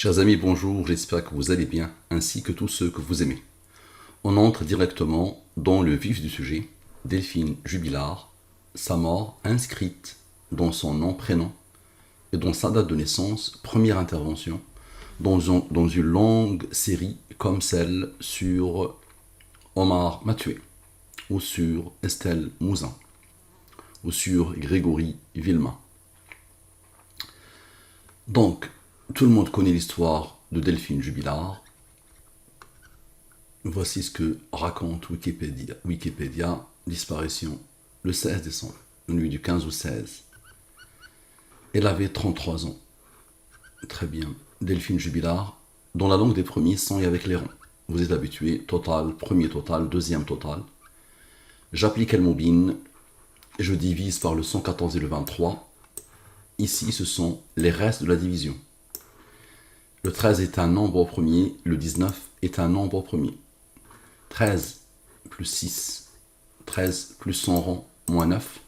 Chers amis, bonjour, j'espère que vous allez bien, ainsi que tous ceux que vous aimez. On entre directement dans le vif du sujet. Delphine Jubilard, sa mort inscrite dans son nom, prénom et dans sa date de naissance, première intervention, dans une longue série comme celle sur Omar Mathieu, ou sur Estelle Mouzin, ou sur Grégory Villemain. Donc, tout le monde connaît l'histoire de Delphine Jubilard. Voici ce que raconte Wikipédia, disparition le 16 décembre, la nuit du 15 au 16. Elle avait 33 ans. Très bien. Delphine Jubilard, dans la langue des premiers, sans et avec les rangs. Vous êtes habitués, total, premier total, deuxième total. J'applique le mobile, je divise par le 114 et le 23. Ici, ce sont les restes de la division. Le 13 est un nombre au premier, le 19 est un nombre au premier. 13 plus 6, 13 plus 100 rangs, moins 9,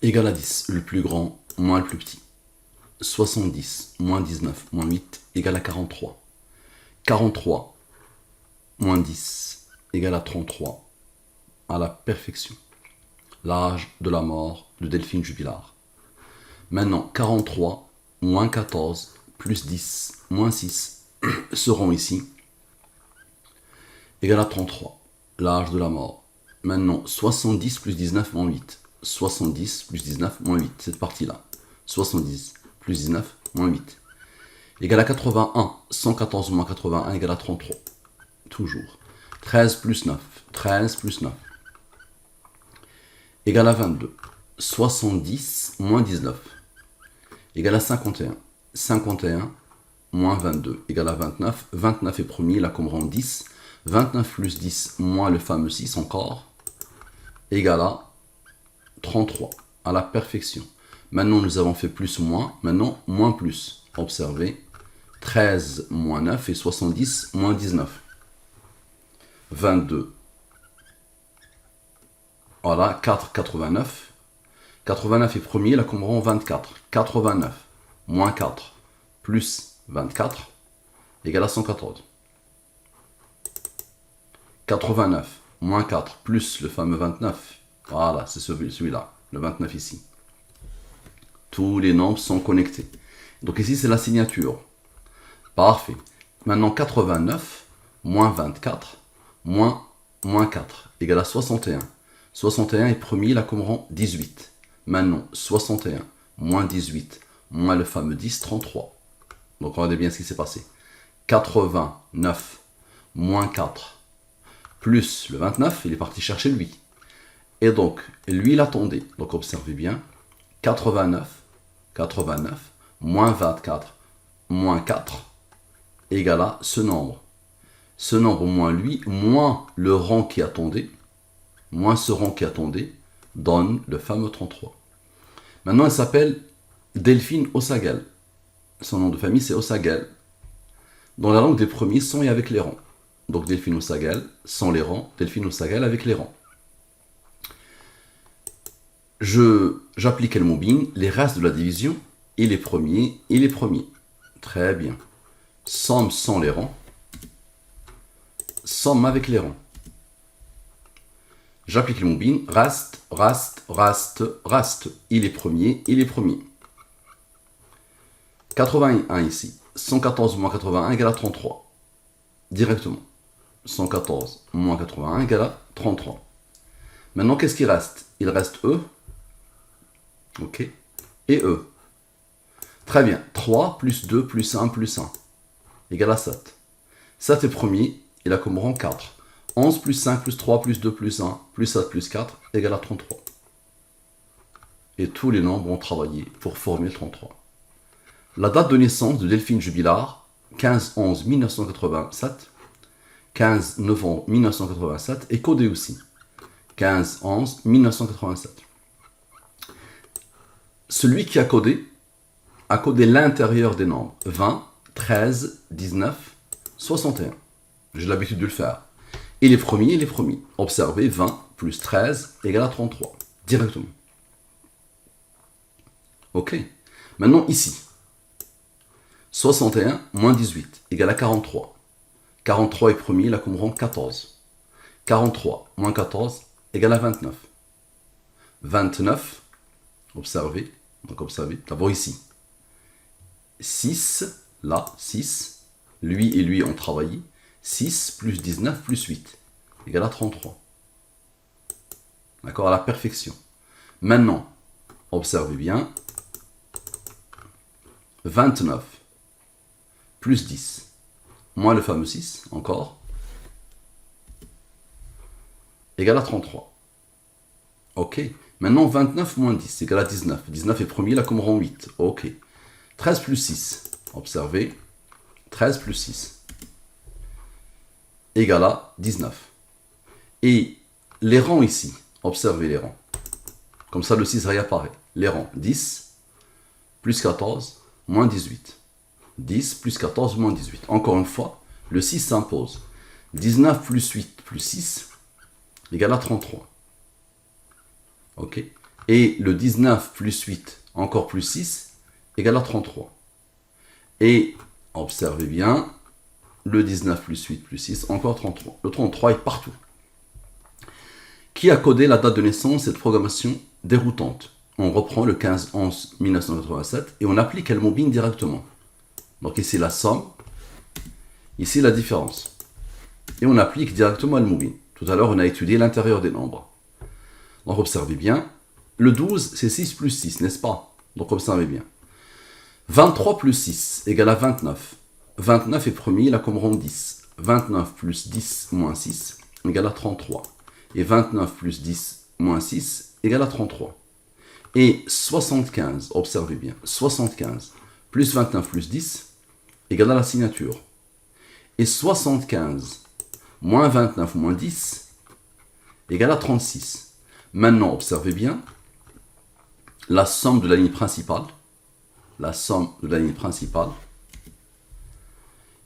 égale à 10, le plus grand, moins le plus petit. 70, moins 19, moins 8, égale à 43. 43, moins 10, égale à 33, à la perfection. L'âge de la mort de Delphine Jubilard. Maintenant, 43, moins 14, plus 10, moins 6, seront ici, égale à 33, l'âge de la mort. Maintenant, 70 plus 19 moins 8. 70 plus 19 moins 8, cette partie-là. 70 plus 19 moins 8. Égale à 81. 114 moins 81 égale à 33. Toujours. 13 plus 9. 13 plus 9. Égale à 22. 70 moins 19. Égale à 51. 51 moins 22 égale à 29. 29 est premier, là comme rang 10. 29 plus 10 moins le fameux 6 encore, égale à 33, à la perfection. Maintenant, nous avons fait plus moins, maintenant moins plus. Observez, 13 moins 9 et 70 moins 19. 22. Voilà, 4, 89. 89 est premier, là comme rang 24. 89 moins 4 plus 24 égale à 114. 89 moins 4 plus le fameux 29. Voilà, c'est celui-là, le 29 ici. Tous les nombres sont connectés. Donc ici, c'est la signature. Parfait. Maintenant, 89 moins 24 moins 4 égale à 61. 61 est premier, là comme rang 18. Maintenant, 61 moins 18 moins le fameux 10, 33. Donc regardez bien ce qui s'est passé. 89 moins 4 plus le 29, il est parti chercher lui. Et donc, lui, il attendait. Donc, observez bien. 89, moins 24, moins 4, égale à ce nombre. Ce nombre moins lui, moins le rang qui attendait, moins ce rang qui attendait, donne le fameux 33. Maintenant, elle s'appelle Delphine Ossagel. Son nom de famille, c'est Ossagel. Dans la langue des premiers, sans et avec les rangs. Donc Delphine Ossagel, sans les rangs, Delphine Ossagel avec les rangs. J'applique le mobile, les restes de la division, et les premiers. Très bien. Somme sans les rangs, somme avec les rangs. J'applique le mobile, reste. Il est premier. 81 ici. 114 moins 81 égale à 33. Directement. 114 moins 81 égale à 33. Maintenant, qu'est-ce qui reste? Il reste E. Ok. Et E. Très bien. 3 plus 2 plus 1 plus 1 égale à 7. 7 est premier. Il a comme rang 4. 11 plus 5 plus 3 plus 2 plus 1 plus 7 plus 4 égale à 33. Et tous les nombres ont travaillé pour former le 33. La date de naissance de Delphine Jubilard, 15-11-1987, 15 novembre 1987, est codée aussi. 15-11-1987. Celui qui a codé l'intérieur des nombres. 20, 13, 19, 61. J'ai l'habitude de le faire. Et les premiers. Observez, 20 plus 13 égale à 33. Directement. Ok. Maintenant, ici. 61 moins 18 égale à 43. 43 est premier, là comme rang 14. 43 moins 14 égale à 29. 29, observez, donc observez, d'abord ici. 6, là, 6, lui et lui ont travaillé. 6 plus 19 plus 8 égale à 33. D'accord, à la perfection. Maintenant, observez bien. 29 plus 10, moins le fameux 6, encore, égale à 33. Ok. Maintenant, 29 moins 10 égale à 19. 19 est premier, là comme rang 8. Ok. 13 plus 6, observez. 13 plus 6 égale à 19. Et les rangs ici, observez les rangs. Comme ça, le 6 réapparaît. Les rangs, 10 plus 14 moins 18. 10 plus 14 moins 18. Encore une fois, le 6 s'impose. 19 plus 8 plus 6 égale à 33. Ok. Et le 19 plus 8, encore plus 6, égale à 33. Et observez bien, le 19 plus 8 plus 6, encore 33. Le 33 est partout. Qui a codé la date de naissance, cette programmation déroutante? On reprend le 15-11-1987 et on applique Al-Moubin directement. Donc ici la somme, ici la différence. Et on applique directement Al-Moubin. Tout à l'heure, on a étudié l'intérieur des nombres. Donc observez bien, le 12, c'est 6 plus 6, n'est-ce pas? Donc observez bien. 23 plus 6 égale à 29. 29 est premier, là comme rang 10. 29 plus 10 moins 6 égale à 33. Et 29 plus 10 moins 6 égale à 33. Et 75, observez bien, 75 plus 29 plus 10 égale à la signature. Et 75 moins 29 moins 10 égale à 36. Maintenant, observez bien, la somme de la ligne principale,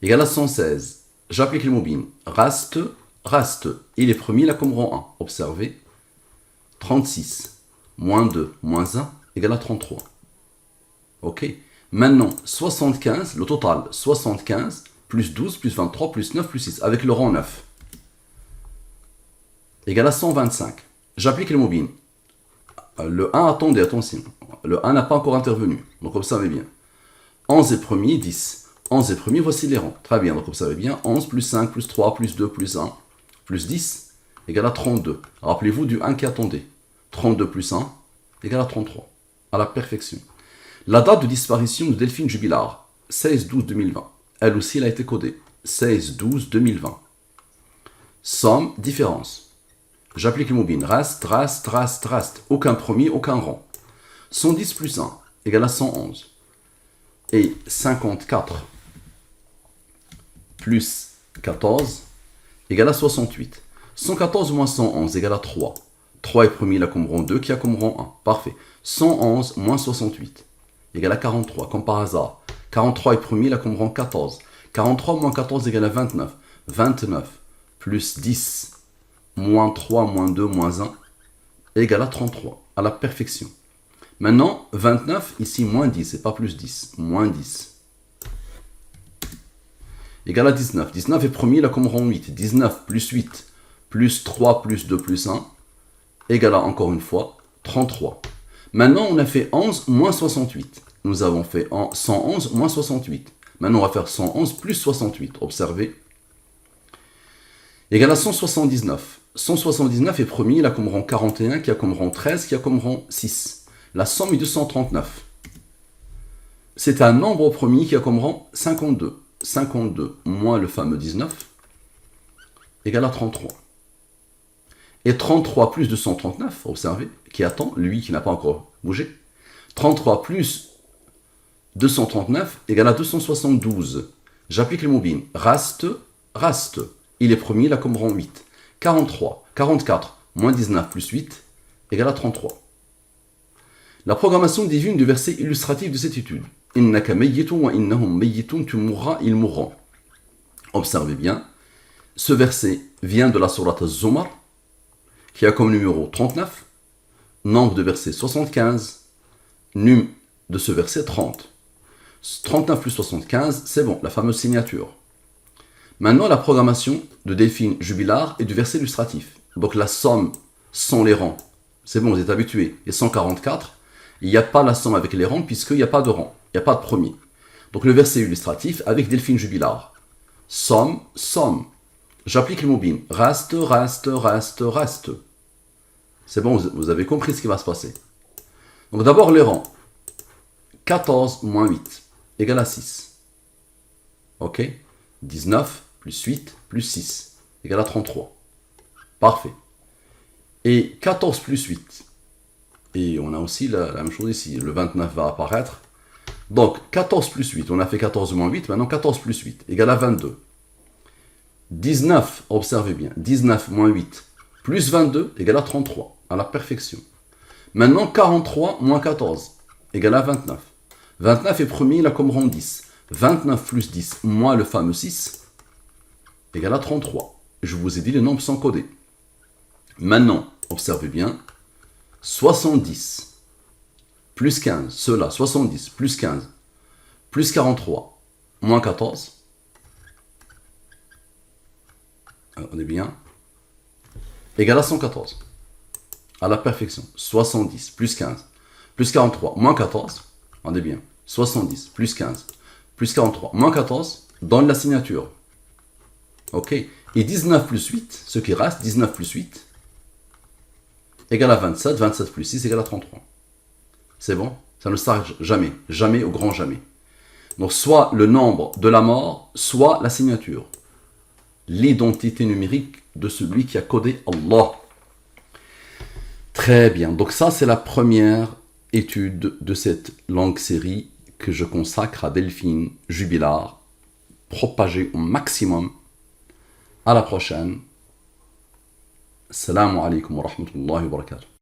égale à 116. J'applique le Moubin. Reste. Il est premier là comme rang 1. Observez. 36 moins 2 moins 1 égale à 33. Ok. Maintenant, 75, le total, 75 plus 12 plus 23 plus 9 plus 6, avec le rang 9, égale à 125. J'applique le Moubin. Le 1, attendez, attention. Le 1 n'a pas encore intervenu. Donc observez bien. 11 est premier, 10. 11 est premier, voici les rangs. Très bien, donc observez bien. 11 plus 5 plus 3 plus 2 plus 1 plus 10 égale à 32. Rappelez-vous du 1 qui attendait. 32 plus 1 égale à 33. À la perfection. La date de disparition de Delphine Jubilard, 16-12-2020. Elle aussi, elle a été codée. 16-12-2020. Somme, différence. J'applique le Moubin. Reste. Aucun premier, aucun rang. 110 plus 1 égale à 111. Et 54 plus 14 égale à 68. 114 moins 111 égale à 3. 3 est premier là comme rang 2 qui a comme rang 1. Parfait. 111 moins 68 égale à 43, comme par hasard. 43 est premier là comme rang 14. 43 moins 14 égale à 29. 29 plus 10 moins 3 moins 2 moins 1 égale à 33, à la perfection. Maintenant, 29, ici, moins 10, et pas plus 10. Moins 10. Égale à 19. 19 est premier, là, comme rang 8. 19 plus 8, plus 3, plus 2, plus 1, égale à, encore une fois, 33. Maintenant, on a fait 11 moins 68. Nous avons fait 111 moins 68. Maintenant, on va faire 111 plus 68. Observez. Égale à 179. 179 est premier, là, comme rang 41, qui a comme rang 13, qui a comme rang 6. La somme est de 139. C'est un nombre premier qui a comme rang 52. 52 moins le fameux 19 égale à 33. Et 33 plus 239, observez, qui attend, lui qui n'a pas encore bougé. 33 plus 239 égale à 272. J'applique le Moubin. Reste. Il est premier, là comme rang 8. 44 moins 19 plus 8 égale à 33. La programmation divine du verset illustratif de cette étude. Innaka mayyitun wa innahum mayyitun, tu mourras, ils mourront. Observez bien, ce verset vient de la sourate Az-Zumar, qui a comme numéro 39, nombre de versets 75, num de ce verset 30. 39 plus 75, c'est bon, la fameuse signature. Maintenant, la programmation de Delphine Jubilard et du verset illustratif. Donc la somme sans les rangs. C'est bon, vous êtes habitués. Et 144, il n'y a pas la somme avec les rangs puisqu'il n'y a pas de rang, il n'y a pas de premier. Donc le verset illustratif avec Delphine Jubilard. Somme, somme. J'applique le mobile. Reste, reste, reste, reste. C'est bon, vous avez compris ce qui va se passer. Donc d'abord les rangs. 14 moins 8 égale à 6. Ok. 19 plus 8 plus 6 égale à 33. Parfait. Et 14 plus 8. Et on a aussi la même chose ici. Le 29 va apparaître. Donc 14 plus 8. On a fait 14 moins 8. Maintenant 14 plus 8 égale à 22. 19, observez bien. 19 moins 8 plus 22 égale à 33. À la perfection. Maintenant 43 moins 14 égale à 29. 29 est premier, il a comme rang 10. 29 plus 10 moins le fameux 6 égale à 33. Je vous ai dit les nombres sont codés. Maintenant, observez bien. 70 plus 15, cela, 70 plus 15 plus 43 moins 14. On est bien. Égale à 114. À la perfection. 70 plus 15 plus 43 moins 14. On est bien. 70 plus 15 plus 43 moins 14 donne la signature. Ok. Et 19 plus 8, ce qui reste, 19 plus 8, égale à 27. 27 plus 6 égale à 33. C'est bon? Ça ne s'arrête jamais. Jamais au grand jamais. Donc soit le nombre de la mort, soit la signature. L'identité numérique de celui qui a codé Allah. Très bien. Donc ça, c'est la première étude de cette longue série que je consacre à Delphine Jubilard. Propagée au maximum. À la prochaine. Assalamu alaikum wa rahmatullahi wa barakatuh.